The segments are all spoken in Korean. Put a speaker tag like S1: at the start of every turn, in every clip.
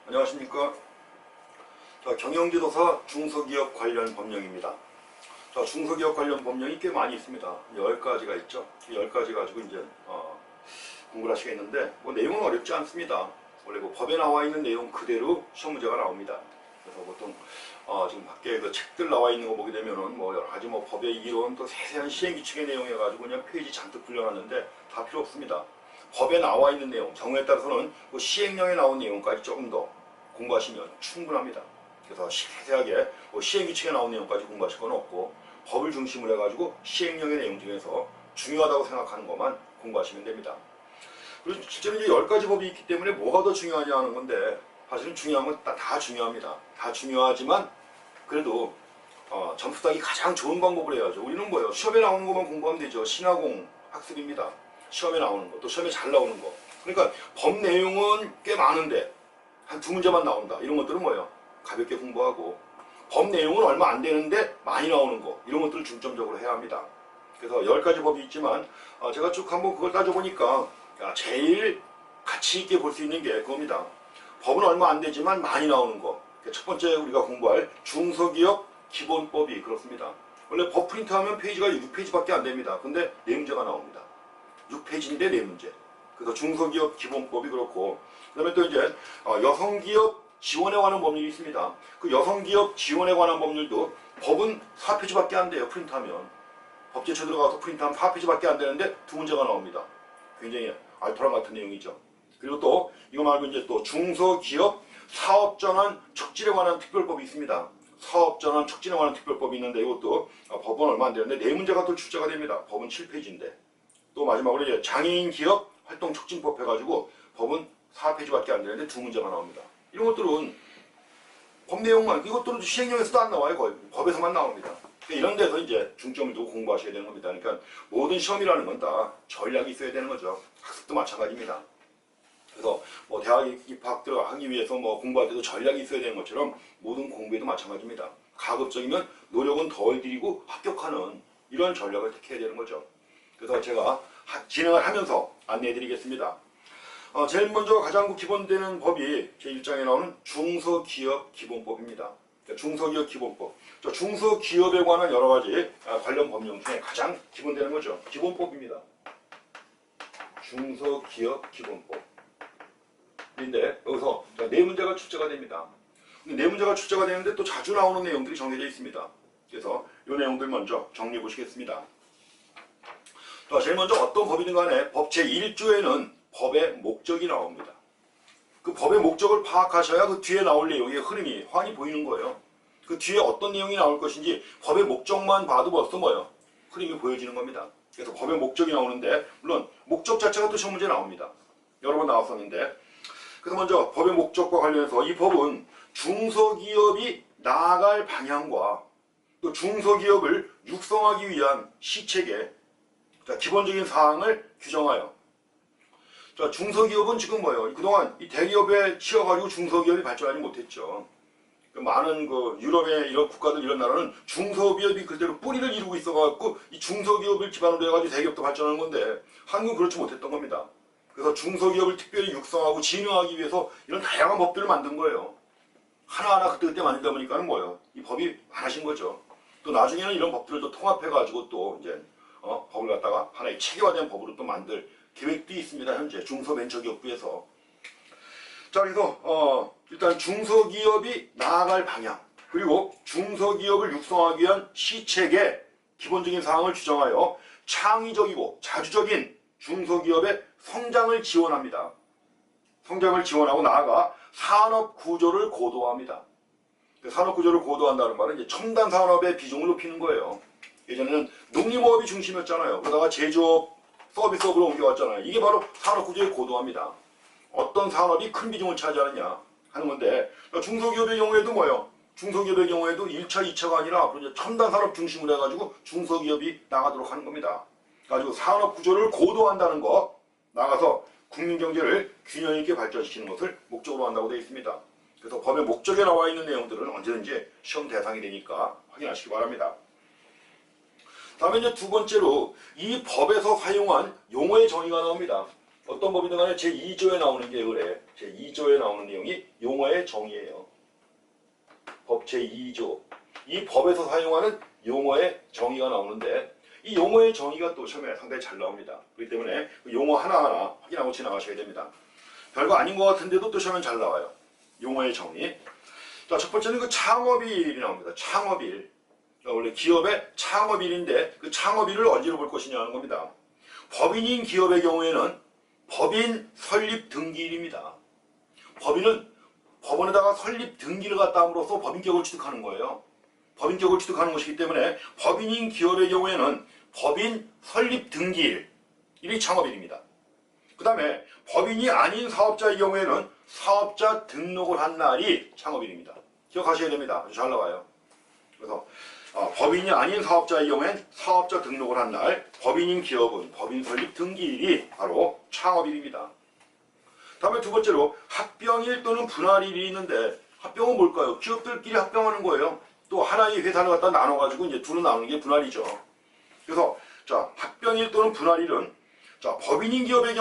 S1: 안녕하십니까. 경영지도사 중소기업 관련 법령입니다. 중소기업 관련 법령이 꽤 많이 있습니다. 10가지가 있죠. 10가지 가지고 이제 공부를 하시겠는데 내용은 어렵지 않습니다. 원래 법에 나와 있는 내용 그대로 시험 문제가 나옵니다. 그래서 보통 지금 밖에 그 책들 나와 있는 거 보게 되면은 여러 가지 법의 이론 또 세세한 시행 규칙의 내용 해가지고 그냥 페이지 잔뜩 불려놨는데 다 필요 없습니다. 법에 나와 있는 내용, 경우에 따라서는 시행령에 나온 내용까지 조금 더 공부하시면 충분합니다. 그래서 세세하게 시행 규칙에 나온 내용까지 공부하실 건 없고 법을 중심으로 해가지고 시행령의 내용 중에서 중요하다고 생각하는 것만 공부하시면 됩니다. 그리고 실제로 이제 10가지 법이 있기 때문에 뭐가 더 중요하냐 하는 건데 사실은 중요한 건 다 중요합니다. 다 중요하지만 그래도 점수 따기 가장 좋은 방법을 해야죠. 우리는 뭐예요? 시험에 나오는 것만 공부하면 되죠. 신화공 학습입니다. 시험에 나오는 거, 또 시험에 잘 나오는 거. 그러니까 법 내용은 꽤 많은데 한 2문제만 나온다. 이런 것들은 뭐예요? 가볍게 공부하고 법 내용은 얼마 안 되는데 많이 나오는 거. 이런 것들을 중점적으로 해야 합니다. 그래서 10가지 법이 있지만 제가 쭉 한번 그걸 따져보니까 제일 가치 있게 볼 수 있는 게 그겁니다. 법은 얼마 안 되지만 많이 나오는 거. 첫 번째 우리가 공부할 중소기업 기본법이 그렇습니다. 원래 법 프린트하면 페이지가 6페이지밖에 안 됩니다. 근데 4문제가 나옵니다. 6페이지인데 4문제. 그래서 중소기업 기본법이 그렇고 그 다음에 또 이제 여성기업 지원에 관한 법률이 있습니다. 그 여성기업 지원에 관한 법률도 법은 4페이지밖에 안 돼요. 프린트하면. 법제처 들어가서 프린트하면 4페이지밖에 안 되는데 2문제가 나옵니다. 굉장히 알토란 같은 내용이죠. 그리고 또 이거 말고 이제 또 중소기업 사업전환 척진에 관한 특별법이 있습니다. 사업전환 척진에 관한 특별법이 있는데 이것도 법은 얼마 안 되는데 4문제가 또 출제가 됩니다. 법은 7페이지인데 또 마지막으로 이제 장애인 기업 활동 촉진법 해가지고 법은 4페이지밖에 안 되는데 2문제가 나옵니다. 이런 것들은 법 내용만, 이것들은 시행령에서도 안 나와요. 거의 법에서만 나옵니다. 이런 데서 이제 중점을 두고 공부하셔야 되는 겁니다. 그러니까 모든 시험이라는 건 다 전략이 있어야 되는 거죠. 학습도 마찬가지입니다. 그래서 대학 입학 들어가기 위해서 공부할 때도 전략이 있어야 되는 것처럼 모든 공부에도 마찬가지입니다. 가급적이면 노력은 덜 들이고 합격하는 이런 전략을 택해야 되는 거죠. 그래서 제가 진행을 하면서 안내해 드리겠습니다. 제일 먼저 가장 기본되는 법이 제1장에 나오는 중소기업 기본법입니다. 중소기업 기본법. 중소기업에 관한 여러 가지 관련 법령 중에 가장 기본되는 거죠. 기본법입니다. 중소기업 기본법. 인데 여기서 4문제가 출제가 됩니다. 4문제가 출제가 되는데 또 자주 나오는 내용들이 정해져 있습니다. 그래서 이 내용들 먼저 정리해 보시겠습니다. 제일 먼저 어떤 법이든 간에 법 제1조에는 법의 목적이 나옵니다. 그 법의 목적을 파악하셔야 그 뒤에 나올 내용의 흐름이 환히 보이는 거예요. 그 뒤에 어떤 내용이 나올 것인지 법의 목적만 봐도 벌써 흐름이 보여지는 겁니다. 그래서 법의 목적이 나오는데 물론 목적 자체가 또 시험 문제에 나옵니다. 여러 번 나왔었는데 그래서 먼저 법의 목적과 관련해서 이 법은 중소기업이 나아갈 방향과 또 중소기업을 육성하기 위한 시책의 기본적인 사항을 규정하여 중소기업은 지금 그동안 이 대기업에 치여가지고 중소기업이 발전하지 못했죠. 많은 유럽의 이런 국가들 이런 나라는 중소기업이 그대로 뿌리를 이루고 있어가지고 이 중소기업을 기반으로 해가지고 대기업도 발전하는 건데 한국은 그렇지 못했던 겁니다. 그래서 중소기업을 특별히 육성하고 진흥하기 위해서 이런 다양한 법들을 만든 거예요. 하나하나 그때 만들다 보니까는 이 법이 많아진 거죠. 또 나중에는 이런 법들을 또 통합해가지고 또 이제 법을 갖다가 하나의 체계화된 법으로 또 만들 계획도 있습니다. 현재 중소벤처기업부에서. 그래서 일단 중소기업이 나아갈 방향 그리고 중소기업을 육성하기 위한 시책의 기본적인 사항을 규정하여 창의적이고 자주적인 중소기업의 성장을 지원합니다. 성장을 지원하고 나아가 산업구조를 고도화합니다. 산업구조를 고도화한다는 말은 이제 첨단 산업의 비중을 높이는 거예요. 예전에는 농림업이 중심이었잖아요. 그러다가 제조업, 서비스업으로 옮겨왔잖아요. 이게 바로 산업구조의 고도화입니다. 어떤 산업이 큰 비중을 차지하느냐 하는 건데 중소기업의 경우에도 중소기업의 경우에도 1차, 2차가 아니라 앞으로 이제 첨단 산업 중심으로 해가지고 중소기업이 나가도록 하는 겁니다. 가지고 산업구조를 고도화한다는 거 나가서 국민경제를 균형 있게 발전시키는 것을 목적으로 한다고 되어 있습니다. 그래서 법의 목적에 나와 있는 내용들은 언제든지 시험 대상이 되니까 확인하시기 바랍니다. 다음에 이제 두 번째로 이 법에서 사용한 용어의 정의가 나옵니다. 어떤 법이든 간에 제2조에 나오는 게 그래. 제2조에 나오는 내용이 용어의 정의예요. 법 제2조. 이 법에서 사용하는 용어의 정의가 나오는데 이 용어의 정의가 또 시험에 상당히 잘 나옵니다. 그렇기 때문에 그 용어 하나하나 확인하고 지나가셔야 됩니다. 별거 아닌 것 같은데도 또 시험에 잘 나와요. 용어의 정의. 자, 첫 번째는 그 창업일이 나옵니다. 창업일. 원래 기업의 창업일인데 그 창업일을 언제로 볼 것이냐 하는 겁니다. 법인인 기업의 경우에는 법인 설립 등기일입니다. 법인은 법원에다가 설립 등기를 갖다 함으로써 법인격을 취득하는 거예요. 법인격을 취득하는 것이기 때문에 법인인 기업의 경우에는 법인 설립 등기일이 창업일입니다. 그 다음에 법인이 아닌 사업자의 경우에는 사업자 등록을 한 날이 창업일입니다. 기억하셔야 됩니다. 아주 잘 나와요. 그래서 법인이 아닌 사업자의 경우엔 사업자 등록을 한 날, 법인인 기업은 법인 설립 등기일이 바로 창업일입니다. 다음에 두 번째로 합병일 또는 분할일이 있는데 합병은 뭘까요? 기업들끼리 합병하는 거예요. 또 하나의 회사를 갖다 나눠가지고 이제 둘로 나누는 게 분할이죠. 그래서 자, 합병일 또는 분할일은 자, 법인인 기업의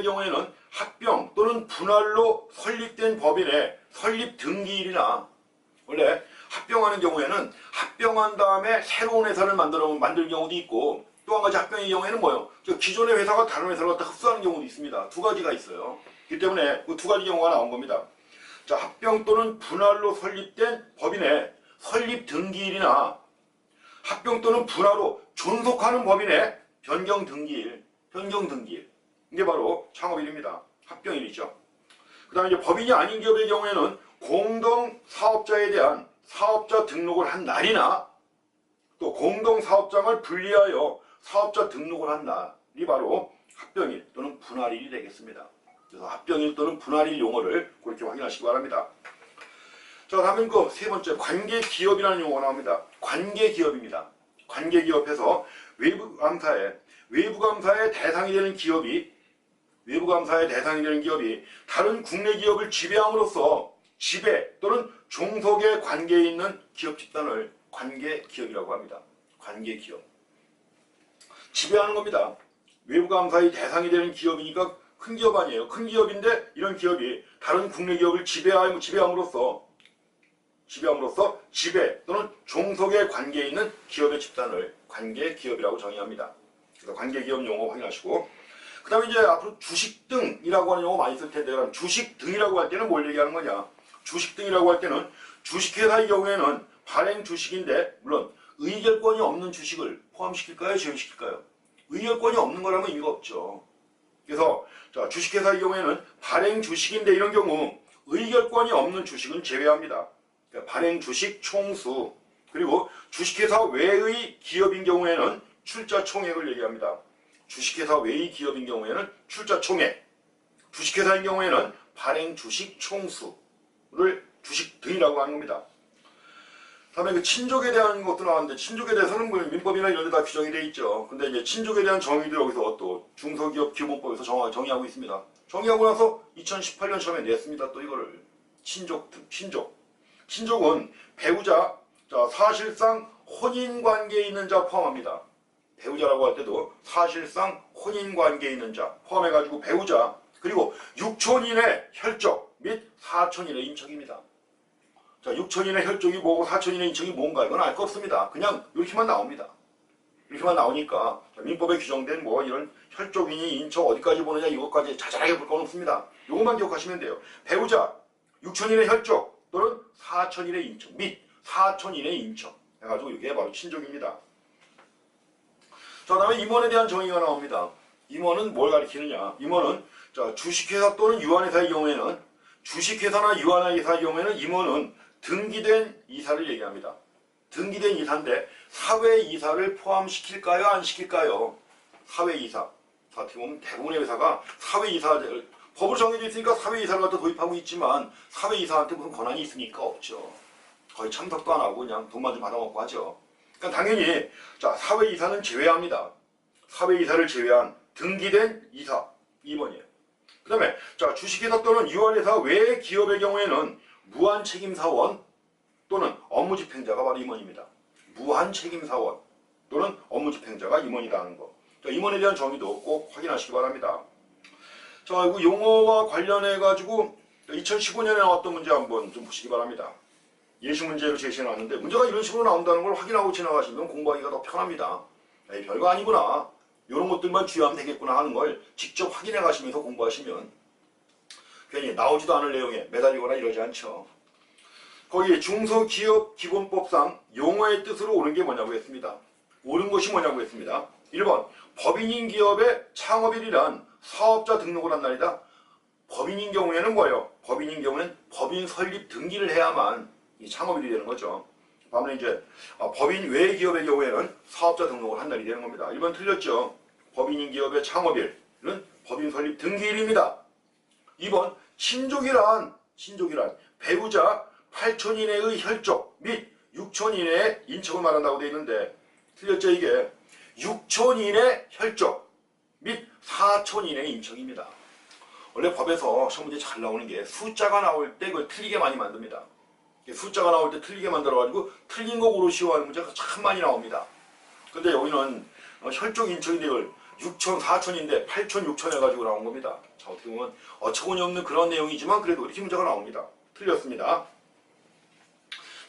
S1: 경우에는 합병 또는 분할로 설립된 법인의 설립 등기일이나 원래 합병하는 경우에는 합병한 다음에 새로운 회사를 만들 경우도 있고 또 한 가지 합병의 경우에는 뭐예요? 기존의 회사가 다른 회사를 갖다 흡수하는 경우도 있습니다. 두 가지가 있어요. 그렇기 때문에 그 두 가지 경우가 나온 겁니다. 자, 합병 또는 분할로 설립된 법인의 설립 등기일이나 합병 또는 분할로 존속하는 법인의 변경 등기일. 이게 바로 창업일입니다. 합병일이죠. 그 다음에 이제 법인이 아닌 기업의 경우에는 공동 사업자에 대한 사업자 등록을 한 날이나 또 공동 사업장을 분리하여 사업자 등록을 한 날이 바로 합병일 또는 분할일이 되겠습니다. 그래서 합병일 또는 분할일 용어를 그렇게 확인하시기 바랍니다. 자, 다음은 그 세 번째 관계기업이라는 용어가 나옵니다. 관계기업입니다. 관계기업에서 외부감사의 대상이 되는 기업이 다른 국내 기업을 지배함으로써 지배 또는 종속의 관계에 있는 기업 집단을 관계기업이라고 합니다. 관계기업. 지배하는 겁니다. 외부감사의 대상이 되는 기업이니까 큰 기업 아니에요. 큰 기업인데 이런 기업이 다른 국내 기업을 지배함으로써 지배 또는 종속의 관계에 있는 기업의 집단을 관계기업이라고 정의합니다. 그래서 관계기업 용어 확인하시고 그 다음에 이제 앞으로 주식 등이라고 하는 용어 많이 쓸 텐데 그럼 주식 등이라고 할 때는 뭘 얘기하는 거냐? 주식 등이라고 할 때는 주식회사의 경우에는 발행 주식인데 물론 의결권이 없는 주식을 포함시킬까요? 제외시킬까요? 의결권이 없는 거라면 의미가 없죠. 그래서 자, 주식회사의 경우에는 발행 주식인데 이런 경우 의결권이 없는 주식은 제외합니다. 그러니까 발행 주식 총수 그리고 주식회사 외의 기업인 경우에는 출자 총액을 얘기합니다. 주식회사 외의 기업인 경우에는 출자 총액, 주식회사인 경우에는 발행 주식 총수를 주식 등이라고 하는 겁니다. 다음에 그 친족에 대한 것도 나왔는데 친족에 대해서는 뭐 민법이나 이런 데 다 규정이 되어 있죠. 근데 이제 친족에 대한 정의도 여기서 또 중소기업 기본법에서 정의하고 있습니다. 정의하고 나서 2018년 처음에 냈습니다. 또 이거를 친족 등, 친족은 배우자, 자, 사실상 혼인관계에 있는 자 포함합니다. 배우자라고 할 때도 사실상 혼인관계에 있는 자 포함해가지고 배우자 그리고 육촌인의 혈족 및 사촌인의 인척입니다. 자, 육촌인의 혈족이 뭐고 사촌인의 인척이 뭔가 이건 알 거 없습니다. 그냥 이렇게만 나옵니다. 이렇게만 나오니까 민법에 규정된 뭐 이런 혈족인이 인척 어디까지 보느냐 이것까지 자잘하게 볼 건 없습니다. 이것만 기억하시면 돼요. 배우자, 육촌인의 혈족 또는 사촌인의 인척 및 사촌인의 인척 해가지고 이게 바로 친족입니다. 자, 다음에 임원에 대한 정의가 나옵니다. 임원은 뭘 가리키느냐? 임원은 자, 주식회사 또는 유한회사의 경우에는 주식회사나 유한회사의 경우에는 임원은 등기된 이사를 얘기합니다. 등기된 이사인데 사회이사를 포함시킬까요? 안 시킬까요? 사회이사. 어떻게 보면 대부분의 회사가 사회이사를 법으로 정해져 있으니까 사회이사를 갖다 도입하고 있지만 사회이사한테 무슨 권한이 있으니까 없죠. 거의 참석도 안 하고 그냥 돈만 좀 받아먹고 하죠. 그러니까 당연히 자, 사회이사는 제외합니다. 사회이사를 제외한 등기된 이사 2번이에요. 그 다음에 자, 주식회사 또는 유한회사 외의 기업의 경우에는 무한책임사원 또는 업무집행자가 바로 임원입니다. 무한책임사원 또는 업무집행자가 임원이라는 거. 자, 임원에 대한 정의도 꼭 확인하시기 바랍니다. 자, 그 용어와 관련해 가지고 2015년에 나왔던 문제 한번 좀 보시기 바랍니다. 예시 문제로 제시해 놨는데 문제가 이런 식으로 나온다는 걸 확인하고 지나가시면 공부하기가 더 편합니다. 에이, 별거 아니구나, 이런 것들만 주의하면 되겠구나 하는 걸 직접 확인해 가시면서 공부하시면 괜히 나오지도 않을 내용에 매달리거나 이러지 않죠. 거기에 중소기업기본법상 용어의 뜻으로 옳은 게 뭐냐고 했습니다. 옳은 것이 뭐냐고 했습니다. 1번 법인인 기업의 창업일이란 사업자 등록을 한 날이다. 법인인 경우에는 뭐예요? 법인인 경우는 법인 설립 등기를 해야만 이 창업일이 되는 거죠. 반면에 이제 법인 외 기업의 경우에는 사업자 등록을 한 날이 되는 겁니다. 1번 틀렸죠. 법인인 기업의 창업일은 법인 설립 등기일입니다. 2번 친족이란 배우자 8촌 이내의 혈족 및 6촌 이내의 인척을 말한다고 되어 있는데 틀렸죠. 이게 6촌 이내 혈족 및 4촌 이내 인척입니다. 원래 법에서 시험 문제 잘 나오는 게 숫자가 나올 때 그걸 틀리게 많이 만듭니다. 숫자가 나올 때 틀리게 만들어가지고 틀린 거 고르시오 하는 문제가 참 많이 나옵니다. 근데 여기는 혈족 인척인데 이걸 6촌, 4촌인데 8촌, 6촌 해가지고 나온 겁니다. 자, 어떻게 보면 어처구니 없는 그런 내용이지만 그래도 이렇게 문제가 나옵니다. 틀렸습니다.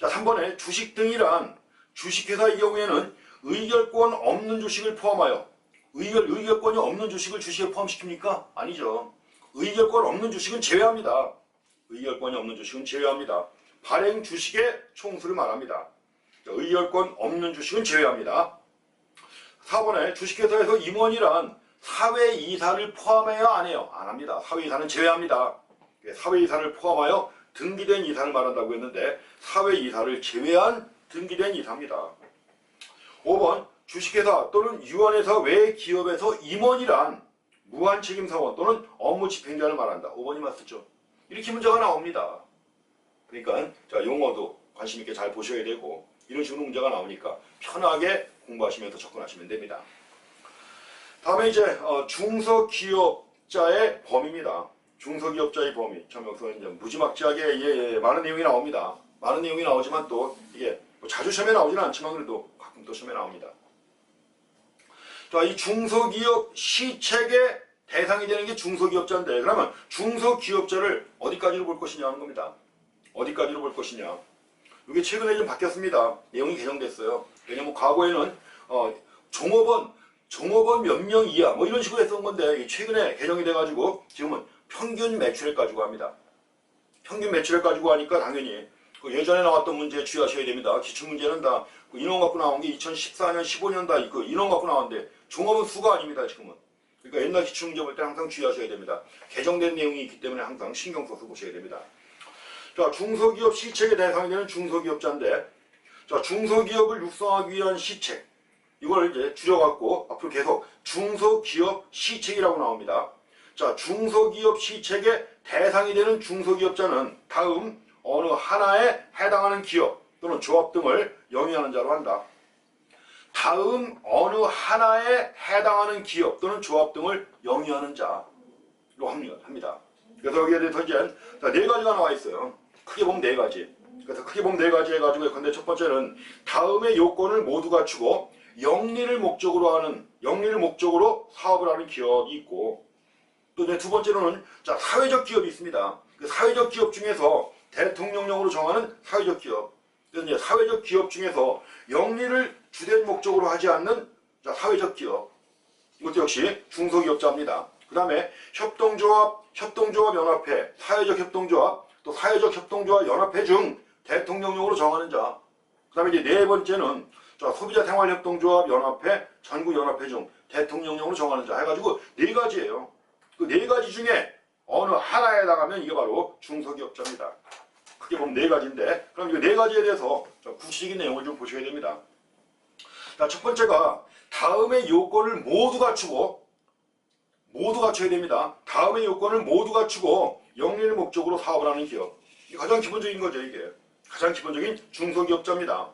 S1: 자, 3번에 주식 등이란 주식회사의 경우에는 의결권 없는 주식을 포함하여 의결권이 없는 주식을 주식에 포함시킵니까? 아니죠. 의결권 없는 주식은 제외합니다. 의결권이 없는 주식은 제외합니다. 발행 주식의 총수를 말합니다. 자, 의결권 없는 주식은 제외합니다. 4번에 주식회사에서 임원이란 사회이사를 포함해야 안 해요. 안 합니다. 사회이사는 제외합니다. 사회이사를 포함하여 등기된 이사를 말한다고 했는데 사회이사를 제외한 등기된 이사입니다. 5번 주식회사 또는 유한회사 외 기업에서 임원이란 무한책임사원 또는 업무집행자를 말한다. 5번이 맞죠. 이렇게 문제가 나옵니다. 그러니까 자, 용어도 관심 있게 잘 보셔야 되고 이런 식으로 문제가 나오니까 편하게 공부하시면서 접근하시면 됩니다. 다음에 이제 중소기업자의 범위입니다. 중소기업자의 범위. 참 여기서 이제 무지막지하게 많은 내용이 나옵니다. 많은 내용이 나오지만 또 이게 뭐 자주 시험에 나오지는 않지만 그래도 가끔 또 시험에 나옵니다. 자, 이 중소기업 시책의 대상이 되는 게 중소기업자인데 그러면 중소기업자를 어디까지로 볼 것이냐 하는 겁니다. 어디까지로 볼 것이냐. 이게 최근에 좀 바뀌었습니다. 내용이 개정됐어요. 왜냐면 과거에는 종업원 몇 명 이하 뭐 이런 식으로 했던 건데 최근에 개정이 돼가지고 지금은 평균 매출액 가지고 합니다. 평균 매출액 가지고 하니까 당연히 그 예전에 나왔던 문제 주의하셔야 됩니다. 기출문제는 다 그 인원 갖고 나온 게 2014년, 15년 다 그 인원 갖고 나왔는데 종업원 수가 아닙니다. 지금은. 그러니까 옛날 기출문제 볼 때 항상 주의하셔야 됩니다. 개정된 내용이 있기 때문에 항상 신경 써서 보셔야 됩니다. 자, 중소기업 시책의 대상이 되는 중소기업자인데 자, 중소기업을 육성하기 위한 시책 이걸 이제 줄여갖고 앞으로 계속 중소기업 시책이라고 나옵니다. 자, 중소기업 시책의 대상이 되는 중소기업자는 다음 어느 하나에 해당하는 기업 또는 조합 등을 영위하는 자로 한다. 다음 어느 하나에 해당하는 기업 또는 조합 등을 영위하는 자로 합니다. 그래서 여기에 대해서 이제 네 가지가 나와 있어요. 크게 보면 네 가지. 그래서 크게 보면 네 가지 해가지고 예컨대 첫 번째는 다음의 요건을 모두 갖추고 영리를 목적으로 사업을 하는 기업이 있고 또 두 번째로는 자, 사회적 기업이 있습니다. 그 사회적 기업 중에서 대통령령으로 정하는 사회적 기업. 그래서 이제 사회적 기업 중에서 영리를 주된 목적으로 하지 않는 자, 사회적 기업. 이것도 역시 중소기업자입니다. 그 다음에 협동조합 연합회, 사회적 협동조합, 또 사회적 협동조합 연합회 중 대통령령으로 정하는 자. 그 다음에 이제 네 번째는 자, 소비자생활협동조합 연합회, 전국연합회 중 대통령령으로 정하는 자 해가지고 네 가지예요. 그 네 가지 중에 어느 하나에 해당하면 이게 바로 중소기업자입니다. 크게 보면 네 가지인데 그럼 이 네 가지에 대해서 구체적인 내용을 좀 보셔야 됩니다. 자, 첫 번째가 다음의 요건을 모두 갖춰야 됩니다. 다음의 요건을 모두 갖추고 영리를 목적으로 사업을 하는 기업. 이게 가장 기본적인 거죠. 이게 가장 기본적인 중소기업자입니다.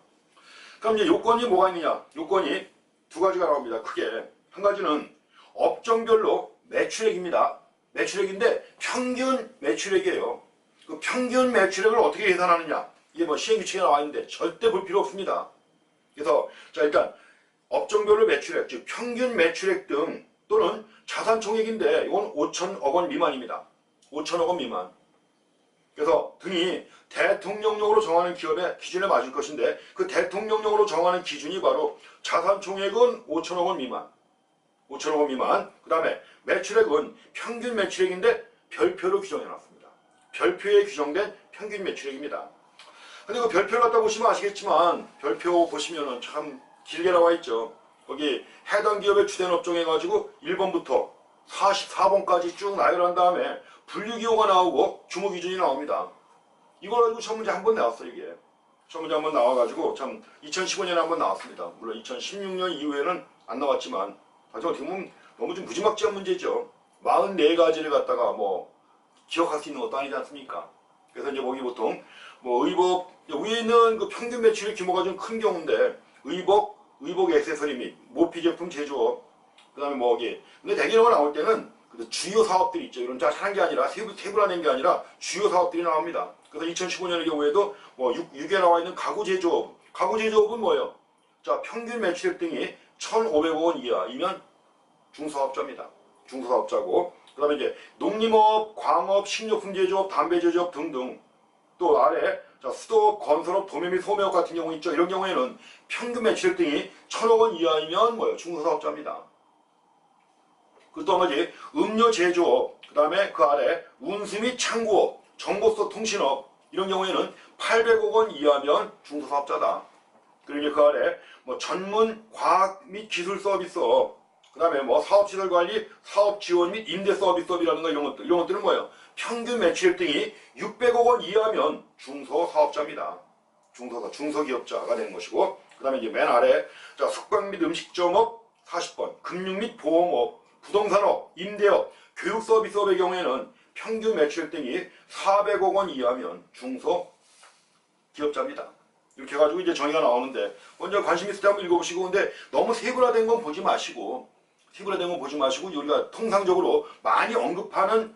S1: 그럼 이제 요건이 뭐가 있느냐? 요건이 두 가지가 나옵니다. 크게 한 가지는 업종별로 매출액입니다. 매출액인데 평균 매출액이에요. 그 평균 매출액을 어떻게 계산하느냐? 이게 뭐 시행규칙에 나와 있는데 절대 볼 필요 없습니다. 그래서 자, 일단 업종별로 매출액, 즉 평균 매출액 등 또는 자산 총액인데 이건 5천억 원 미만입니다. 5천억 원 미만. 그래서 등이 대통령령으로 정하는 기업의 기준에 맞을 것인데 그 대통령령으로 정하는 기준이 바로 자산 총액은 5천억 원 미만. 5천억 원 미만. 그 다음에 매출액은 평균 매출액인데 별표로 규정해놨습니다. 별표에 규정된 평균 매출액입니다. 근데 그 별표를 갖다 보시면 아시겠지만 별표 보시면은 참 길게 나와 있죠. 거기 해당 기업의 주된 업종 해가지고 1번부터 44번까지 쭉 나열한 다음에 분류기호가 나오고 규모기준이 나옵니다. 이걸 가지고 첫 문제 한번 나왔어요. 이게 첫 문제 한번 나와가지고 참 2015년에 한번 나왔습니다. 물론 2016년 이후에는 안 나왔지만 하여튼 어떻게 보면 너무 좀 무지막지한 문제죠. 44가지를 갖다가 뭐 기억할 수 있는 것도 아니지 않습니까? 그래서 이제 거기 보통 뭐 의복 위에 있는 그 평균 매출의 규모가 좀 큰 경우인데 의복 액세서리 및 모피 제품 제조업 그 다음에 뭐 여기 근데 대기업가 나올 때는 주요 사업들이 있죠. 이런 짜잘한 게 아니라 세분화된 게 아니라 주요 사업들이 나옵니다. 그래서 2015년의 경우에도 뭐 6에 나와 있는 가구 제조업 가구 제조업은 뭐예요? 자 평균 매출액 등이 1,500억 원 이하이면 중소사업자입니다. 중소사업자고 그 다음에 이제 농림업, 광업, 식료품 제조업, 담배 제조업 등등 또 아래 자, 수도업, 건설업, 도매 및 소매업 같은 경우 있죠. 이런 경우에는 평균 매출액 등이 1,000억 원 이하이면 뭐예요? 중소사업자입니다. 그 또 나머지 음료 제조업, 그 다음에 그 아래 운수 및 창구업, 정보소 통신업 이런 경우에는 800억 원 이하면 중소사업자다. 그리고 그 아래 뭐 전문 과학 및 기술 서비스업, 그 다음에 뭐 사업시설 관리, 사업 지원 및 임대 서비스업이라든가 이런 것들은 뭐예요? 평균 매출액 등이 600억 원 이하면 중소사업자입니다. 중소기업자가 되는 것이고, 그 다음에 이제 맨 아래, 자, 숙박 및 음식점업 40번, 금융 및 보험업, 부동산업, 임대업, 교육 서비스업의 경우에는 평균 매출액 등이 400억 원 이하면 중소기업자입니다. 이렇게 해가지고 이제 정의가 나오는데, 먼저 관심 있을 때 한번 읽어보시고, 근데 너무 세분화된 건 보지 마시고, 우리가 통상적으로 많이 언급하는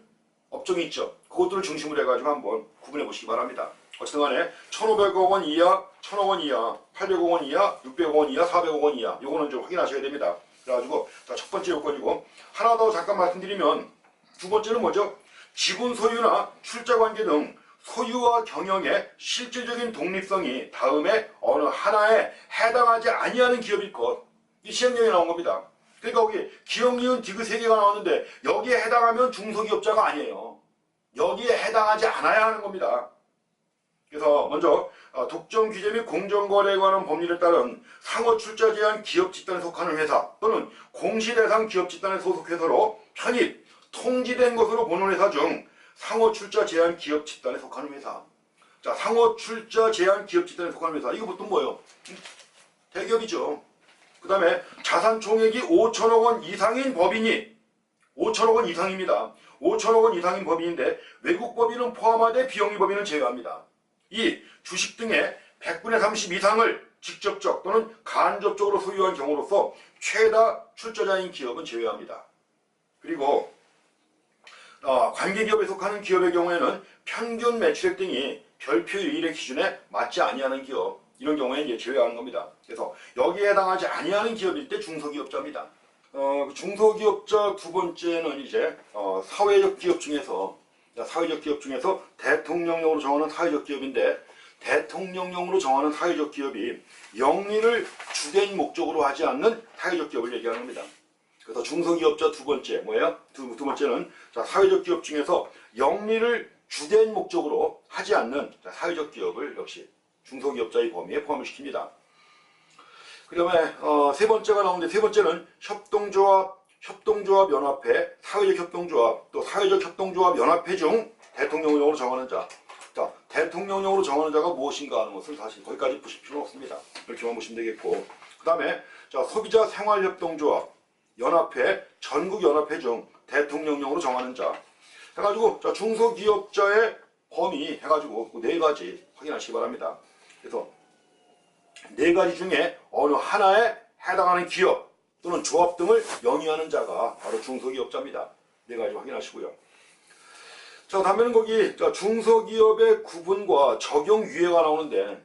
S1: 업종이 있죠. 그것들을 중심으로 해가지고 한번 구분해 보시기 바랍니다. 어쨌든 간에 1,500억 원 이하, 1,000억 원 이하, 800억 원 이하, 600억 원 이하, 400억 원 이하 요거는 좀 확인하셔야 됩니다. 그래가지고 자, 첫 번째 요건이고 하나 더 잠깐 말씀드리면 두 번째는 뭐죠? 지분 소유나 출자 관계 등 소유와 경영의 실질적인 독립성이 다음에 어느 하나에 해당하지 아니하는 기업일 것. 이 시행령에 나온 겁니다. 그러니까 거기 기업, 니은, 디귿 세 개가 나왔는데 여기에 해당하면 중소기업자가 아니에요. 여기에 해당하지 않아야 하는 겁니다. 그래서 먼저 독점 규제 및 공정거래에 관한 법률에 따른 상호 출자 제한 기업 집단에 속하는 회사 또는 공시대상 기업 집단에 소속 회사로 편입, 통지된 것으로 보는 회사 중 상호 출자 제한 기업 집단에 속하는 회사. 자, 상호 출자 제한 기업 집단에 속하는 회사. 이거 보통 뭐예요? 대기업이죠. 그 다음에 자산 총액이 5천억 원 이상인 법인이 5천억 원 이상입니다. 5천억 원 이상인 법인인데 외국 법인은 포함하되 비영리 법인은 제외합니다. 이 주식 등의 100분의 30 이상을 직접적 또는 간접적으로 소유한 경우로서 최다 출자자인 기업은 제외합니다. 그리고 관계기업에 속하는 기업의 경우에는 평균 매출액 등이 별표 1의 기준에 맞지 아니하는 기업 이런 경우에 이제 제외하는 겁니다. 그래서 여기에 해당하지 아니하는 기업일 때 중소기업자입니다. 중소기업자 두 번째는 이제 사회적 기업 중에서 대통령령으로 정하는 사회적 기업인데 대통령령으로 정하는 사회적 기업이 영리를 주된 목적으로 하지 않는 사회적 기업을 얘기하는 겁니다. 그래서 중소기업자 두 번째 뭐예요? 두 번째는 자, 사회적 기업 중에서 영리를 주된 목적으로 하지 않는 사회적 기업을 역시 중소기업자의 범위에 포함을 시킵니다. 그 다음에 세 번째가 나오는데 세 번째는 협동조합연합회, 사회적 협동조합, 또 사회적 협동조합 연합회 중 대통령령으로 정하는 자. 자, 대통령령으로 정하는 자가 무엇인가 하는 것을 사실 거기까지 보실 필요는 없습니다. 이렇게만 보시면 되겠고. 그 다음에 자, 소비자 생활협동조합 연합회, 전국연합회 중 대통령령으로 정하는 자. 해가지고 자, 중소기업자의 범위 해가지고 네 가지 확인하시기 바랍니다. 그래서 네 가지 중에 어느 하나에 해당하는 기업 또는 조합 등을 영위하는 자가 바로 중소기업자입니다. 네 가지 확인하시고요. 자, 다음에는 거기 중소기업의 구분과 적용 유예가 나오는데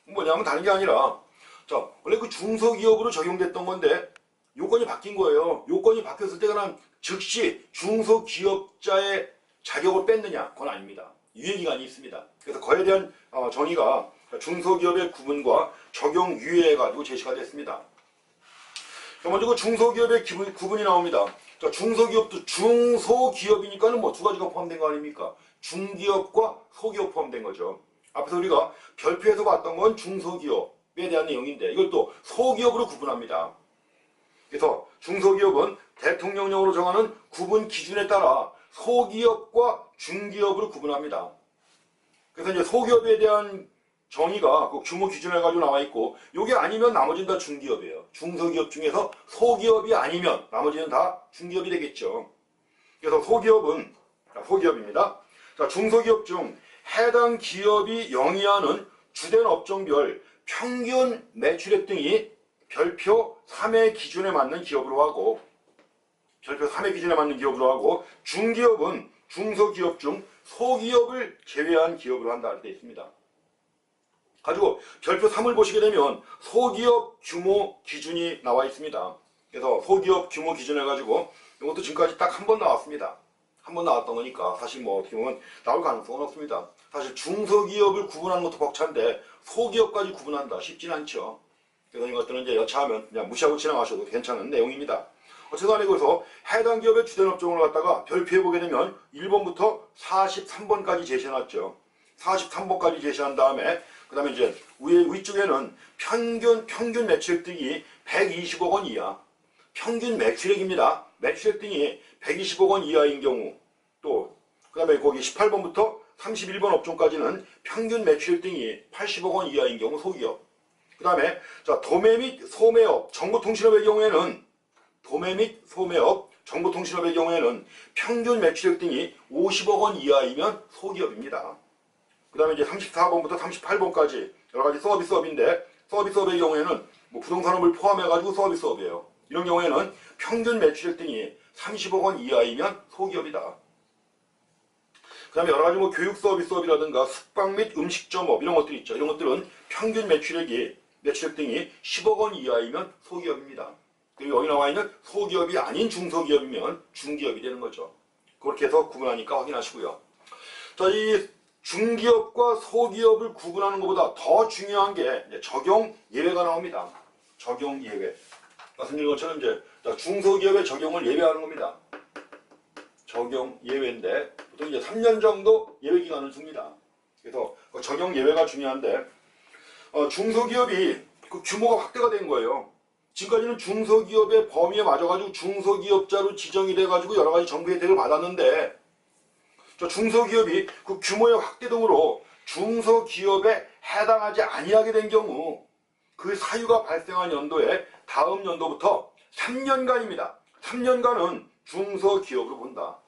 S1: 뭐냐면 다른 게 아니라 자, 원래 그 중소기업으로 적용됐던 건데 요건이 바뀐 거예요. 요건이 바뀌었을 때 그냥 즉시 중소기업자의 자격을 뺐느냐? 그건 아닙니다. 유예기간이 있습니다. 그래서 그에 대한 정의가 중소기업의 구분과 적용 유예해가지고 제시가 됐습니다. 먼저 그 중소기업의 구분이 나옵니다. 자, 중소기업도 중소기업이니까는 뭐 두 가지가 포함된 거 아닙니까? 중기업과 소기업 포함된 거죠. 앞에서 우리가 별표에서 봤던 건 중소기업에 대한 내용인데 이걸 또 소기업으로 구분합니다. 그래서 중소기업은 대통령령으로 정하는 구분 기준에 따라 소기업과 중기업으로 구분합니다. 그래서 이제 소기업에 대한 정의가 그 규모 기준을 가지고 나와 있고 이게 아니면 나머지는 다 중기업이에요. 중소기업 중에서 소기업이 아니면 나머지는 다 중기업이 되겠죠. 그래서 소기업입니다. 자, 중소기업 중 해당 기업이 영위하는 주된 업종별 평균 매출액 등이 별표 3의 기준에 맞는 기업으로 하고 중기업은 중소기업 중 소기업을 제외한 기업으로 한다 이렇게 되어 있습니다. 가지고 별표 3을 보시게 되면 소기업 규모 기준이 나와 있습니다. 그래서 소기업 규모 기준 해가지고 이것도 지금까지 딱 한 번 나왔습니다. 한 번 나왔던 거니까 사실 뭐 어떻게 보면 나올 가능성은 없습니다. 사실 중소기업을 구분하는 것도 벅찬데 소기업까지 구분한다 쉽진 않죠. 그래서 이것들은 이제 여차하면 그냥 무시하고 지나가셔도 괜찮은 내용입니다. 어쨌든 간에 그래서 해당 기업의 주된 업종을 갖다가 별표해 보게 되면 1번부터 43번까지 제시해놨죠. 43번까지 제시한 다음에 그 다음에 이제 위쪽에는 평균 매출액 등이 120억 원 이하. 평균 매출액입니다. 매출액 등이 120억 원 이하인 경우 또 그 다음에 거기 18번부터 31번 업종까지는 평균 매출액 등이 80억 원 이하인 경우 소기업. 그 다음에 자 도매 및 소매업, 정보통신업의 경우에는 평균 매출액 등이 50억 원 이하이면 소기업입니다. 그 다음에 이제 34번부터 38번까지 여러가지 서비스업인데 서비스업의 경우에는 뭐 부동산업을 포함해가지고 서비스업이에요. 이런 경우에는 평균 매출액 등이 30억 원 이하이면 소기업이다. 그 다음에 여러가지 뭐 교육 서비스업이라든가 숙박 및 음식점업 이런 것들이 있죠. 이런 것들은 평균 매출액 등이 10억 원 이하이면 소기업입니다. 그리고 여기 나와 있는 소기업이 아닌 중소기업이면 중기업이 되는 거죠. 그렇게 해서 구분하니까 확인하시고요. 자, 이 중기업과 소기업을 구분하는 것보다 더 중요한 게 적용 예외가 나옵니다. 적용 예외. 말씀드린 것처럼 이제 중소기업의 적용을 예외하는 겁니다. 적용 예외인데 보통 이제 3년 정도 예외 기간을 줍니다. 그래서 적용 예외가 중요한데 중소기업이 그 규모가 확대가 된 거예요. 지금까지는 중소기업의 범위에 맞아가지고 중소기업자로 지정이 돼가지고 여러 가지 정부 혜택을 받았는데 중소기업이 그 규모의 확대 등으로 중소기업에 해당하지 아니하게 된 경우 그 사유가 발생한 연도에 다음 연도부터 3년간입니다. 3년간은 중소기업으로 본다.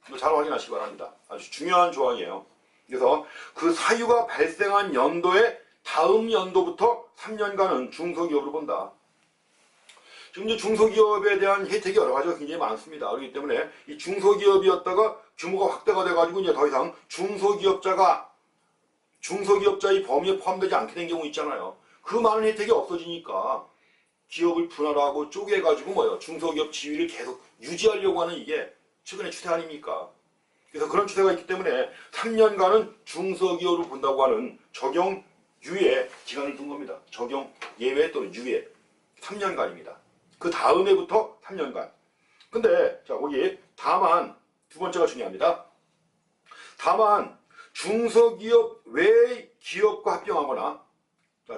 S1: 이거 잘 확인하시기 바랍니다. 아주 중요한 조항이에요. 그래서 그 사유가 발생한 연도에 다음 연도부터 3년간은 중소기업으로 본다. 지금 이제 중소기업에 대한 혜택이 여러 가지가 굉장히 많습니다. 그렇기 때문에 이 중소기업이었다가 규모가 확대가 돼가지고 이제 더 이상 중소기업자의 범위에 포함되지 않게 된 경우 있잖아요. 그 많은 혜택이 없어지니까 기업을 분할하고 쪼개가지고 중소기업 지위를 계속 유지하려고 하는 이게 최근의 추세 아닙니까? 그래서 그런 추세가 있기 때문에 3년간은 중소기업으로 본다고 하는 적용 유예 기간을 둔 겁니다. 적용 예외 또는 유예 3년간입니다. 그 다음 해부터 3년간. 근데 자 거기 다만 두 번째가 중요합니다. 다만 중소기업 외의 기업과 합병하거나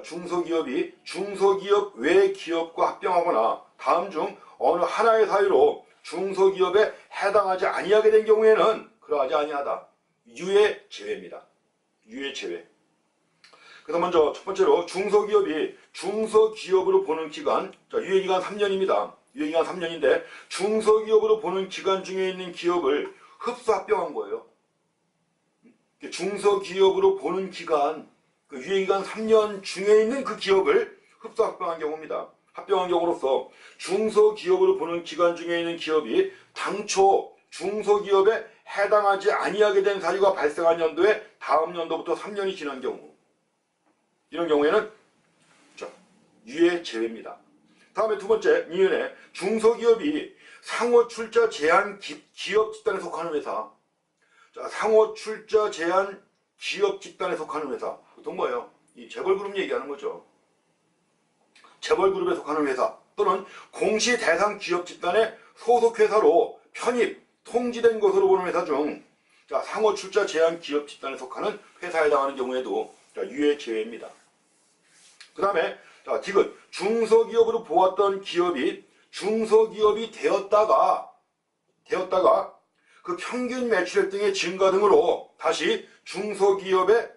S1: 중소기업이 중소기업 외 기업과 합병하거나 다음 중 어느 하나의 사유로 중소기업에 해당하지 아니하게 된 경우에는 그러하지 아니하다. 유예 제외입니다. 유예 제외. 그래서 먼저 첫 번째로 중소기업이 중소기업으로 보는 기간, 유예기간 3년입니다. 유예기간 3년인데 중소기업으로 보는 기간 중에 있는 기업을 흡수합병한 거예요. 중소기업으로 보는 기간, 그 유예기간 3년 중에 있는 그 기업을 흡수합병한 경우입니다. 합병한 경우로서 중소기업으로 보는 기간 중에 있는 기업이 당초 중소기업에 해당하지 아니하게 된 사유가 발생한 연도에 다음 연도부터 3년이 지난 경우 이런 경우에는 유예 제외입니다. 다음에 두 번째, 니은에 중소기업이 상호 출자 제한 기업 집단에 속하는 회사. 자, 상호 출자 제한 기업 집단에 속하는 회사. 보통 뭐예요? 이 재벌그룹 얘기하는 거죠. 재벌그룹에 속하는 회사 또는 공시 대상 기업 집단의 소속 회사로 편입, 통지된 것으로 보는 회사 중 자, 상호 출자 제한 기업 집단에 속하는 회사에 해당하는 경우에도 자, 유예 제외입니다. 그 다음에 자, 디귿 중소기업으로 보았던 기업이 중소기업이 되었다가 그 평균 매출액 등의 증가 등으로 다시 중소기업에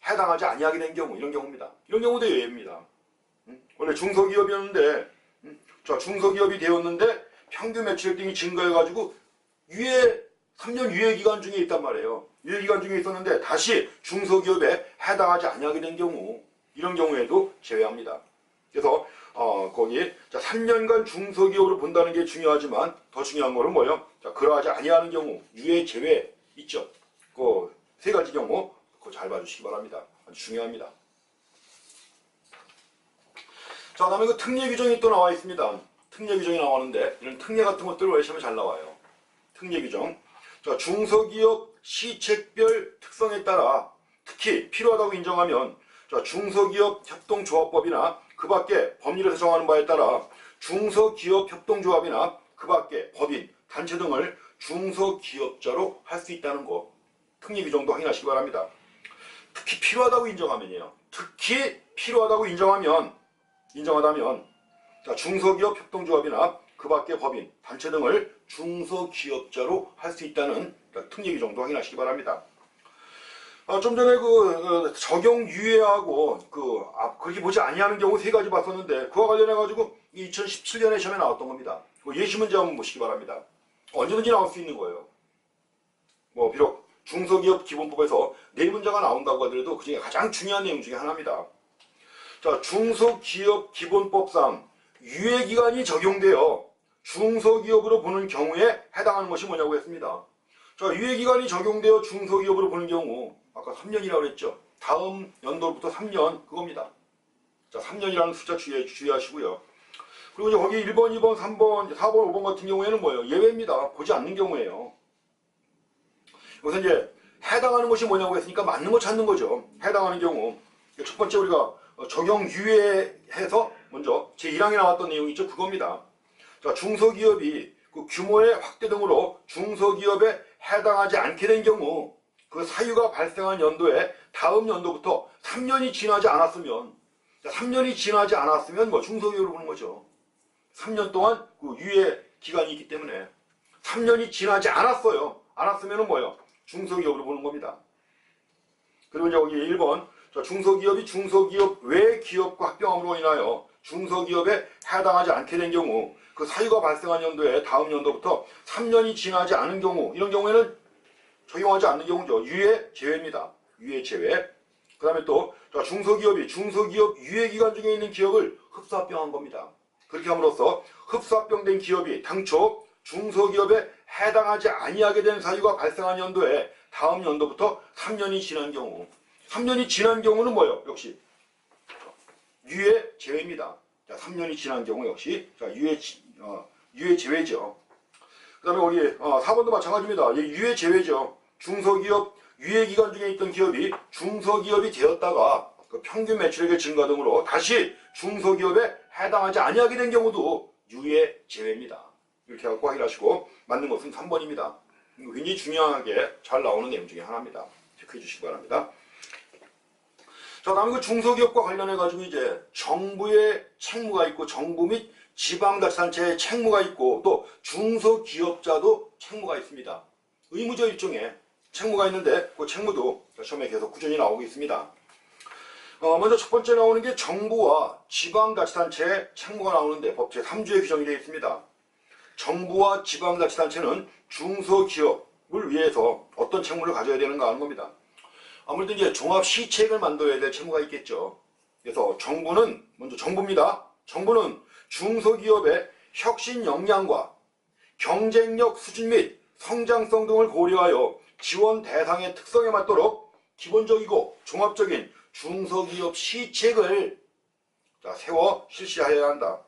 S1: 해당하지 아니하게 된 경우, 이런 경우입니다. 이런 경우도 예외입니다. 원래 중소기업이었는데 자, 중소기업이 되었는데 평균 매출액 등이 증가해가지고 3년 유예기간 중에 있단 말이에요. 유예기간 중에 있었는데 다시 중소기업에 해당하지 아니하게 된 경우, 이런 경우에도 제외합니다. 그래서 거기 자, 3년간 중소기업으로 본다는 게 중요하지만 더 중요한 거는 뭐예요? 자, 그러하지 아니하는 경우, 유예 제외 있죠. 그 세 가지 경우 그거 잘 봐주시기 바랍니다. 아주 중요합니다. 자, 다음에 그 특례 규정이 또 나와 있습니다. 특례 규정이 나오는데 이런 특례 같은 것들을 외시면 잘 나와요. 특례 규정. 자, 중소기업 시책별 특성에 따라 특히 필요하다고 인정하면 자, 중소기업 협동조합법이나 그 밖에 법률에서 정하는 바에 따라 중소기업 협동조합이나 그 밖에 법인, 단체 등을 중소기업자로 할 수 있다는 거. 특례 규정도 확인하시기 바랍니다. 특히 필요하다고 인정하면이에요. 특히 필요하다고 인정하다면 자, 중소기업 협동조합이나 그 밖의 법인, 단체 등을 중소기업자로 할 수 있다는 특례 규정도 확인하시기 바랍니다. 좀 전에 적용 유예하고 그렇게 보지 아니하는 경우 세 가지 봤었는데 그와 관련해 가지고 2017년에 시험에 나왔던 겁니다. 예시 문제 한번 보시기 바랍니다. 언제든지 나올 수 있는 거예요. 뭐 비록 중소기업 기본법에서 네 문제가 나온다고 하더라도 그 중에 가장 중요한 내용 중에 하나입니다. 자, 중소기업 기본법상 유예기간이 적용되어 중소기업으로 보는 경우에 해당하는 것이 뭐냐고 했습니다. 자, 유예기간이 적용되어 중소기업으로 보는 경우 아까 3년이라고 그랬죠. 다음 연도부터 3년 그겁니다. 자, 3년이라는 숫자 주의하시고요. 그리고 이제 거기 1번, 2번, 3번, 4번, 5번 같은 경우에는 뭐예요? 예외입니다. 보지 않는 경우에요. 여기서 이제 해당하는 것이 뭐냐고 했으니까 맞는 거 찾는 거죠. 해당하는 경우. 첫 번째 우리가 적용 유예해서 먼저 제1항에 나왔던 내용이 있죠. 그겁니다. 자, 중소기업이 그 규모의 확대 등으로 중소기업에 해당하지 않게 된 경우 그 사유가 발생한 연도에 다음 연도부터 3년이 지나지 않았으면 뭐 중소기업으로 보는 거죠. 3년 동안 그 유예 기간이 있기 때문에 3년이 지나지 않았으면은 뭐예요? 중소기업으로 보는 겁니다. 그리고 이제 여기 1번 자, 중소기업이 중소기업 외 기업과 합병함으로 인하여 중소기업에 해당하지 않게 된 경우 그 사유가 발생한 연도에 다음 연도부터 3년이 지나지 않은 경우 이런 경우에는 적용하지 않는 경우죠. 유예 제외입니다. 유예 제외. 그 다음에 또 자, 중소기업이 중소기업 유예기간 중에 있는 기업을 흡수합병한 겁니다. 그렇게 함으로써 흡수합병된 기업이 당초 중소기업에 해당하지 아니하게 된 사유가 발생한 연도에 다음 연도부터 3년이 지난 경우 3년이 지난 경우는 뭐예요? 역시 유예 제외입니다. 자, 3년이 지난 경우 역시 자, 유예 제외죠. 그 다음에 우리 4번도 마찬가지입니다. 유예 제외죠. 중소기업 유예기간 중에 있던 기업이 중소기업이 되었다가 그 평균 매출액의 증가 등으로 다시 중소기업에 해당하지 아니하게 된 경우도 유예 제외입니다. 이렇게 갖고 확인하시고 맞는 것은 3번입니다. 굉장히 중요하게 잘 나오는 내용 중에 하나입니다. 체크해 주시기 바랍니다. 자, 다음에 그 중소기업과 관련해 가지고 이제 정부의 책무가 있고 정부 및 지방자치단체의 책무가 있고 또 중소기업자도 책무가 있습니다. 의무적 일종의 책무가 있는데 그 책무도 시험에 계속 꾸준히 나오고 있습니다. 먼저 첫 번째 나오는 게 정부와 지방자치단체의 책무가 나오는데 법 제3조에 규정이 되어 있습니다. 정부와 지방자치단체는 중소기업을 위해서 어떤 책무를 가져야 되는가 하는 겁니다. 아무래도 이제 종합시책을 만들어야 될 책무가 있겠죠. 그래서 정부는 먼저 정부입니다. 정부는 중소기업의 혁신 역량과 경쟁력 수준 및 성장성 등을 고려하여 지원 대상의 특성에 맞도록 기본적이고 종합적인 중소기업 시책을 세워 실시하여야 한다.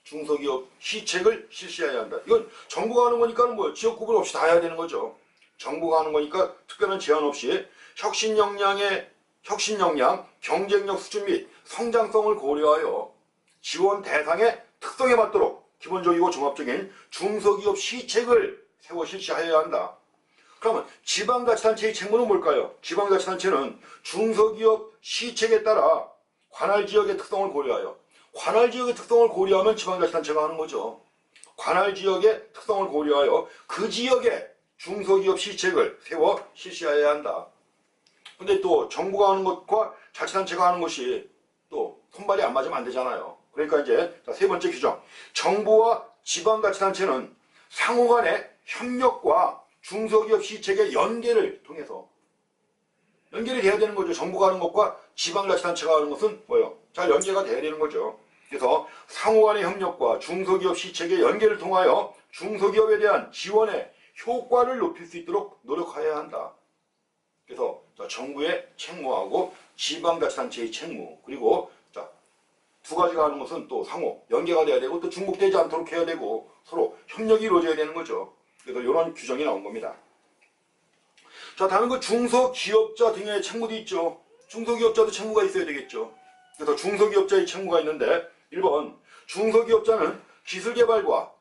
S1: 중소기업 시책을 실시해야 한다. 이건 정부가 하는 거니까 뭐예요? 지역 구분 없이 다 해야 되는 거죠. 정부가 하는 거니까 특별한 제한 없이 혁신 역량, 경쟁력 수준 및 성장성을 고려하여 지원 대상의 특성에 맞도록 기본적이고 종합적인 중소기업 시책을 세워 실시하여야 한다. 그러면 지방자치단체의 책무는 뭘까요? 지방자치단체는 중소기업 시책에 따라 관할 지역의 특성을 고려하여, 관할 지역의 특성을 고려하면 지방자치단체가 하는 거죠. 관할 지역의 특성을 고려하여 그 지역의 중소기업 시책을 세워 실시해야 한다. 근데 또 정부가 하는 것과 자치단체가 하는 것이 또 손발이 안 맞으면 안 되잖아요. 그러니까 이제 세 번째 규정. 정부와 지방자치단체는 상호 간의 협력과 중소기업 시책의 연계를 통해서 연결이 돼야 되는 거죠. 정부가 하는 것과 지방자치단체가 하는 것은 뭐예요? 잘 연계가 돼야 되는 거죠. 그래서 상호 간의 협력과 중소기업 시책의 연계를 통하여 중소기업에 대한 지원의 효과를 높일 수 있도록 노력해야 한다. 그래서 정부의 책무하고 지방자치단체의 책무, 그리고 두 가지가 하는 것은 또 상호 연계가 돼야 되고 또 중복되지 않도록 해야 되고 서로 협력이 이루어져야 되는 거죠. 그래서 이런 규정이 나온 겁니다. 다음은 그 중소기업자 등의 책무도 있죠. 중소기업자도 책무가 있어야 되겠죠. 그래서 중소기업자의 책무가 있는데 1번 중소기업자는 기술개발과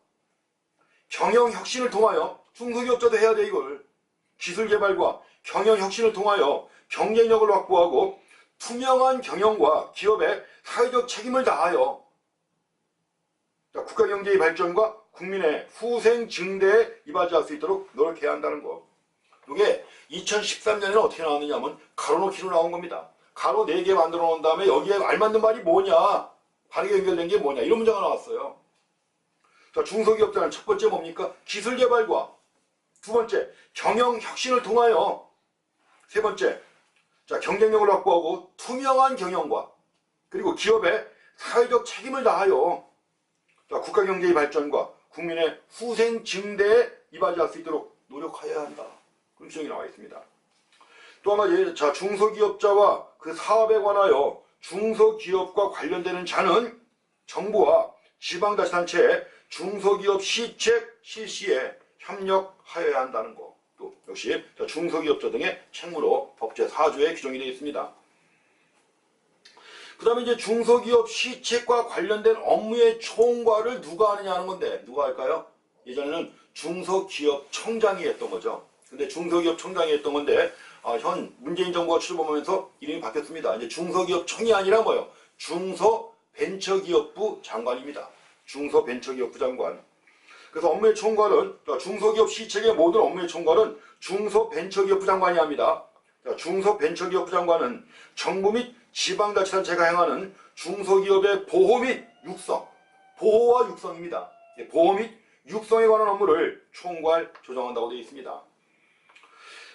S1: 경영혁신을 통하여, 중소기업자도 해야 돼 이걸, 기술개발과 경영혁신을 통하여 경쟁력을 확보하고 투명한 경영과 기업의 사회적 책임을 다하여 국가경제의 발전과 국민의 후생 증대에 이바지할 수 있도록 노력해야 한다는 거. 이게 2013년에는 어떻게 나왔느냐 하면 가로놓기로 나온 겁니다. 가로 4개 만들어 놓은 다음에 여기에 알맞는 말이 뭐냐, 바르게 연결된 게 뭐냐, 이런 문제가 나왔어요. 중소기업자는 첫 번째 뭡니까? 기술개발과, 두 번째 경영혁신을 통하여, 세 번째 경쟁력을 확보하고 투명한 경영과, 그리고 기업의 사회적 책임을 다하여 국가경제의 발전과 국민의 후생 증대에 이바지할 수 있도록 노력해야 한다. 그런 규정이 나와 있습니다. 또 한 가지, 중소기업자와 그 사업에 관하여 중소기업과 관련되는 자는 정부와 지방자치단체의 중소기업 시책 실시에 협력하여야 한다는 거. 또 역시 중소기업자 등의 책무로 법제 4조에 규정이 되어 있습니다. 그 다음에 이제 중소기업 시책과 관련된 업무의 총괄을 누가 하느냐 하는 건데, 누가 할까요? 예전에는 중소기업청장이 했던 거죠. 근데 중소기업청장이 했던 건데, 현 문재인 정부가 출범하면서 이름이 바뀌었습니다. 이제 중소기업청이 아니라 뭐예요? 중소벤처기업부 장관입니다. 중소벤처기업부 장관. 그래서 업무의 총괄은, 중소기업 시책의 모든 업무의 총괄은 중소벤처기업부 장관이 합니다. 중소벤처기업부 장관은 정부 및 지방자치단체가 행하는 중소기업의 보호 및 육성, 보호와 육성입니다. 보호 및 육성에 관한 업무를 총괄 조정한다고 되어 있습니다.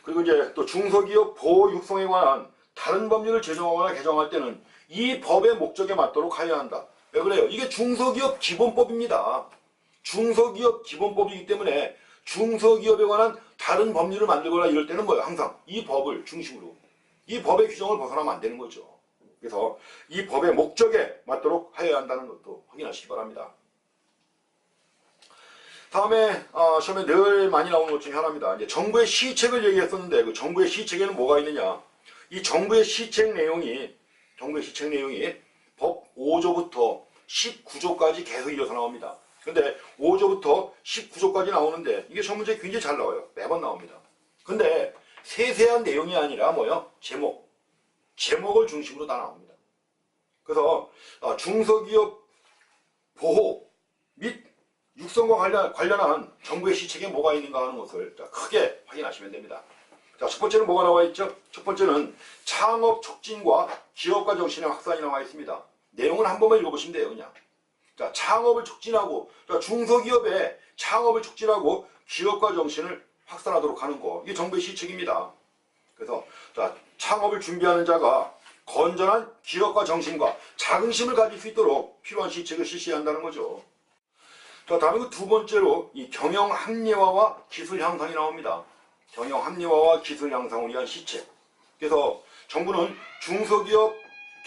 S1: 그리고 이제 또 중소기업 보호 육성에 관한 다른 법률을 제정하거나 개정할 때는 이 법의 목적에 맞도록 하여야 한다. 왜 그래요? 이게 중소기업 기본법입니다. 중소기업 기본법이기 때문에 중소기업에 관한 다른 법률을 만들거나 이럴 때는 뭐예요? 항상 이 법을 중심으로, 이 법의 규정을 벗어나면 안 되는 거죠. 그래서 이 법의 목적에 맞도록 하여야 한다는 것도 확인하시기 바랍니다. 다음에 시험에 늘 많이 나오는 것 중에 하나입니다. 이제 정부의 시책을 얘기했었는데, 그 정부의 시책에는 뭐가 있느냐? 이 정부의 시책 내용이 법 5조부터 19조까지 계속 이어서 나옵니다. 근데 5조부터 19조까지 나오는데 이게 시험 문제에 굉장히 잘 나와요. 매번 나옵니다. 근데 세세한 내용이 아니라 뭐요? 제목을 중심으로 다 나옵니다. 그래서 중소기업 보호 및 육성과 관련한 정부의 시책에 뭐가 있는가 하는 것을 크게 확인하시면 됩니다. 첫 번째는 뭐가 나와 있죠? 첫 번째는 창업 촉진과 기업가 정신의 확산이 나와 있습니다. 내용은 한 번만 읽어보시면 돼요, 그냥. 창업을 촉진하고, 중소기업의 창업을 촉진하고 기업가 정신을 확산하도록 하는 거. 이게 정부의 시책입니다. 그래서, 창업을 준비하는 자가 건전한 기업가 정신과 자긍심을 가질 수 있도록 필요한 시책을 실시한다는 거죠. 다음은 두 번째로 이 경영 합리화와 기술 향상이 나옵니다. 경영 합리화와 기술 향상을 위한 시책. 그래서 정부는 중소기업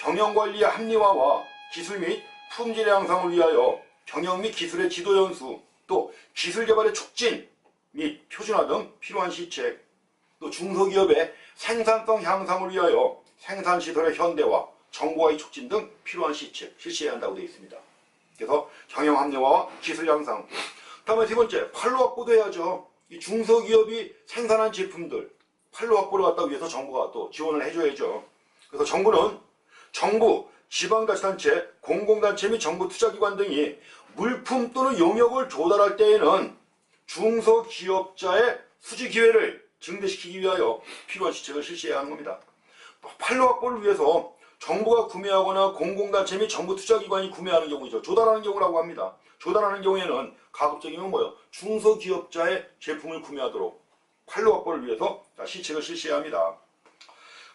S1: 경영관리의 합리화와 기술 및 품질의 향상을 위하여 경영 및 기술의 지도 연수, 또 기술 개발의 촉진 및 표준화 등 필요한 시책, 또 중소기업의 생산성 향상을 위하여 생산시설의 현대화, 정보화의 촉진 등 필요한 시책 실시해야 한다고 되어 있습니다. 그래서 경영 합리화와 기술 향상. 다음에 세 번째, 판로 확보도 해야죠. 이 중소기업이 생산한 제품들 판로 확보를 갖다 위해서 정부가 또 지원을 해줘야죠. 그래서 정부는 정부, 지방자치단체, 공공단체 및 정부 투자기관 등이 물품 또는 용역을 조달할 때에는 중소기업자의 수지 기회를 증대시키기 위하여 필요한 시책을 실시해야 하는 겁니다. 판로 확보를 위해서 정부가 구매하거나 공공단체 및 정부 투자기관이 구매하는 경우이죠. 조달하는 경우라고 합니다. 조달하는 경우에는 가급적이면 뭐요? 중소기업자의 제품을 구매하도록 판로 확보를 위해서 시책을 실시해야 합니다.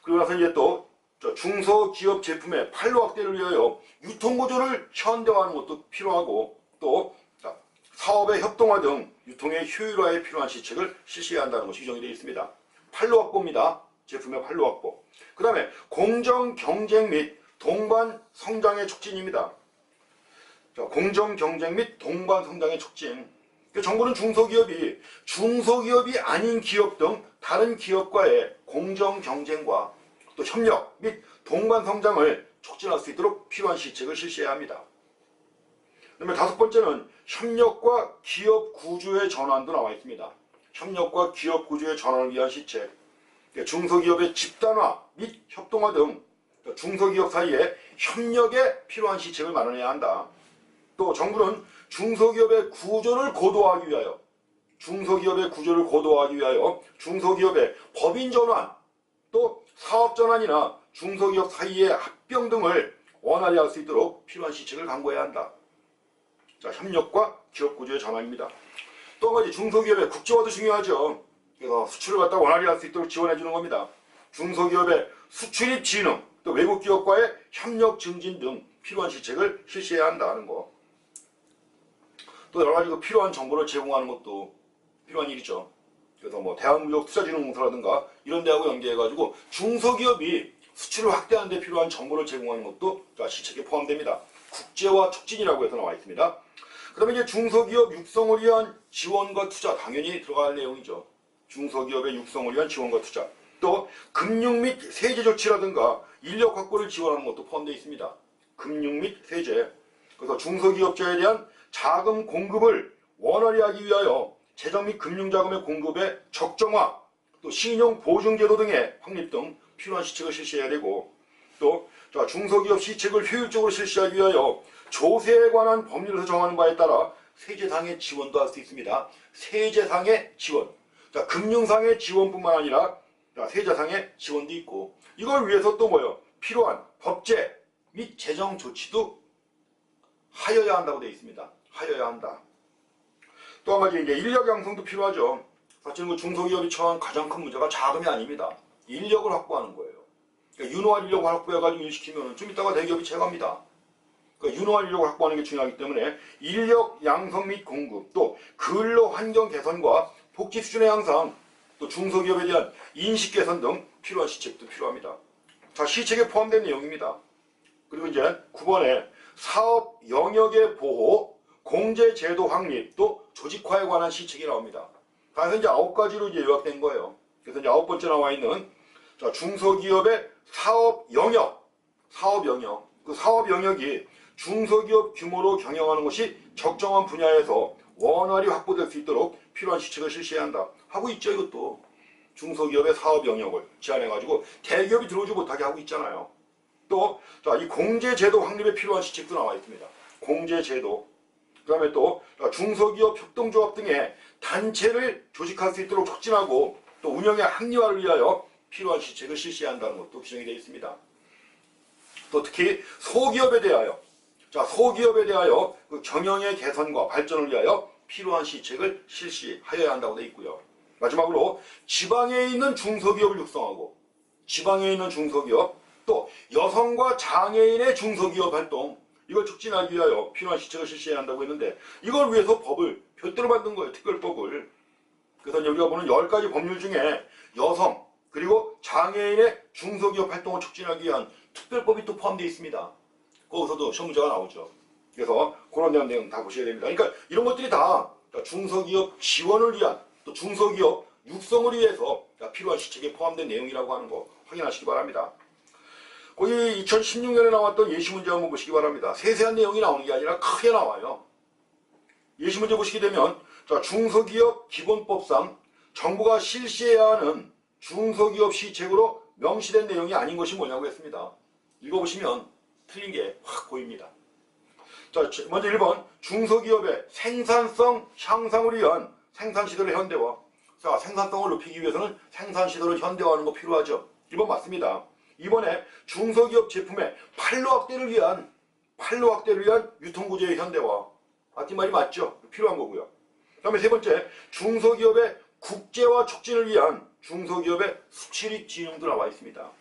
S1: 그리고 나서 이제 또 중소기업 제품의 판로 확대를 위하여 유통구조를 현대화하는 것도 필요하고, 또 사업의 협동화 등 유통의 효율화에 필요한 시책을 실시해야 한다는 것이 규정이 되어 있습니다. 판로 확보입니다. 제품의 판로 확보. 그 다음에 공정 경쟁 및 동반 성장의 촉진입니다. 공정 경쟁 및 동반 성장의 촉진. 정부는 중소기업이 아닌 기업 등 다른 기업과의 공정 경쟁과 또 협력 및 동반 성장을 촉진할 수 있도록 필요한 시책을 실시해야 합니다. 그다음에 다섯 번째는 협력과 기업 구조의 전환도 나와 있습니다. 협력과 기업 구조의 전환을 위한 시책. 중소기업의 집단화 및 협동화 등 중소기업 사이에 협력에 필요한 시책을 마련해야 한다. 또 정부는 중소기업의 구조를 고도화하기 위하여 중소기업의 법인 전환, 또 사업 전환이나 중소기업 사이의 합병 등을 원활히 할 수 있도록 필요한 시책을 강구해야 한다. 자, 협력과 기업 구조의 전환입니다. 또 한 가지, 중소기업의 국제화도 중요하죠. 그래서 수출을 갖다 원활히 할 수 있도록 지원해 주는 겁니다. 중소기업의 수출입 진흥, 또 외국 기업과의 협력 증진 등 필요한 시책을 실시해야 한다는 거. 또 여러 가지 필요한 정보를 제공하는 것도 필요한 일이죠. 그래서 뭐 대한무역투자진흥공사라든가 이런 데하고 연계해가지고 중소기업이 수출을 확대하는 데 필요한 정보를 제공하는 것도 시책에 포함됩니다. 국제화 촉진이라고 해서 나와 있습니다. 그 다음에 이제 중소기업 육성을 위한 지원과 투자, 당연히 들어갈 내용이죠. 중소기업의 육성을 위한 지원과 투자. 또 금융 및 세제 조치라든가 인력 확보를 지원하는 것도 포함되어 있습니다. 금융 및 세제. 그래서 중소기업자에 대한 자금 공급을 원활히 하기 위하여 재정 및 금융자금의 공급의 적정화, 또 신용보증제도 등의 확립 등 필요한 시책을 실시해야 되고, 또 중소기업 시책을 효율적으로 실시하기 위하여 조세에 관한 법률에서 정하는 바에 따라 세제상의 지원도 할 수 있습니다. 세제상의 지원. 금융상의 지원뿐만 아니라 세제상의 지원도 있고, 이걸 위해서 또 뭐요? 필요한 법제 및 재정 조치도 하여야 한다고 되어 있습니다. 하여야 한다. 또 한 가지 이제 인력 양성도 필요하죠. 사실 중소기업이 처한 가장 큰 문제가 자금이 아닙니다. 인력을 확보하는 거예요. 그러니까 유능한 인력을 확보해가지고 일시키면 좀 이따가 대기업이 채갑니다. 그러니까 유능한 인력을 확보하는 게 중요하기 때문에 인력 양성 및 공급, 또 근로 환경 개선과 복지 수준의 향상, 또 중소기업에 대한 인식 개선 등 필요한 시책도 필요합니다. 자, 시책에 포함된 내용입니다. 그리고 이제 9번에 사업 영역의 보호, 공제 제도 확립, 또 조직화에 관한 시책이 나옵니다. 그래서 이제 9가지로 이제 요약된 거예요. 그래서 이제 9번째 나와 있는 중소기업의 사업 영역. 그 사업 영역이 중소기업 규모로 경영하는 것이 적정한 분야에서 원활히 확보될 수 있도록 필요한 시책을 실시해야 한다. 하고 있죠, 이것도. 중소기업의 사업 영역을 제한해가지고 대기업이 들어오지 못하게 하고 있잖아요. 또, 이 공제제도 확립에 필요한 시책도 나와 있습니다. 공제제도. 그 다음에 또 중소기업 협동조합 등의 단체를 조직할 수 있도록 촉진하고, 또 운영의 합리화를 위하여 필요한 시책을 실시해야 한다는 것도 규정이 되어 있습니다. 또 특히 소기업에 대하여 그 경영의 개선과 발전을 위하여 필요한 시책을 실시하여야 한다고 되어 있고요. 마지막으로 지방에 있는 중소기업을 육성하고, 또 여성과 장애인의 중소기업 활동, 이걸 촉진하기 위하여 필요한 시책을 실시해야 한다고 했는데, 이걸 위해서 법을 별도로 만든 거예요. 특별법을. 그래서 우리가 보는 10가지 법률 중에 여성 그리고 장애인의 중소기업 활동을 촉진하기 위한 특별법이 또 포함되어 있습니다. 거기서도 시험 문제가 나오죠. 그래서 그런 내용 다 보셔야 됩니다. 그러니까 이런 것들이 다 중소기업 지원을 위한 또 중소기업 육성을 위해서 필요한 시책에 포함된 내용이라고 하는 거 확인하시기 바랍니다. 거기 2016년에 나왔던 예시문제 한번 보시기 바랍니다. 세세한 내용이 나오는 게 아니라 크게 나와요. 예시문제 보시게 되면 중소기업 기본법상 정부가 실시해야 하는 중소기업 시책으로 명시된 내용이 아닌 것이 뭐냐고 했습니다. 읽어보시면 틀린 게 확 보입니다. 먼저 1번 중소기업의 생산성 향상을 위한 생산시설의 현대화. 생산성을 높이기 위해서는 생산시설을 현대화하는 거 필요하죠. 1번 맞습니다. 2번에 중소기업 제품의 판로 확대를 위한 유통구조의 현대화. 이 말이 맞죠? 필요한 거고요. 그 다음에 세 번째, 중소기업의 국제화 촉진을 위한 중소기업의 수출입 진흥도 나와 있습니다.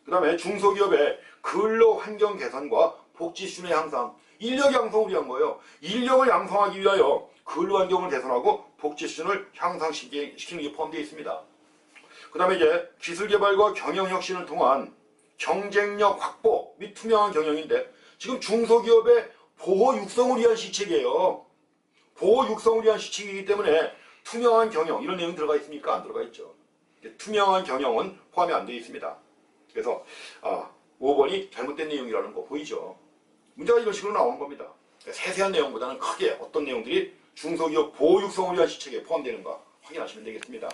S1: 그 다음에 중소기업의 근로환경 개선과 복지 수준의 향상, 인력 양성을 위한 거예요. 인력을 양성하기 위하여 근로환경을 개선하고 복지 수준을 향상시키는 게 포함되어 있습니다. 그 다음에 이제 기술개발과 경영혁신을 통한 경쟁력 확보 및 투명한 경영인데, 지금 중소기업의 보호 육성을 위한 시책이에요. 보호 육성을 위한 시책이기 때문에 투명한 경영, 이런 내용 들어가 있습니까? 안 들어가 있죠. 투명한 경영은 포함이 안 되어 있습니다. 그래서 5번이 잘못된 내용이라는 거 보이죠? 문제가 이런 식으로 나오는 겁니다. 세세한 내용보다는 크게 어떤 내용들이 중소기업 보호 육성을 위한 시책에 포함되는가 확인하시면 되겠습니다.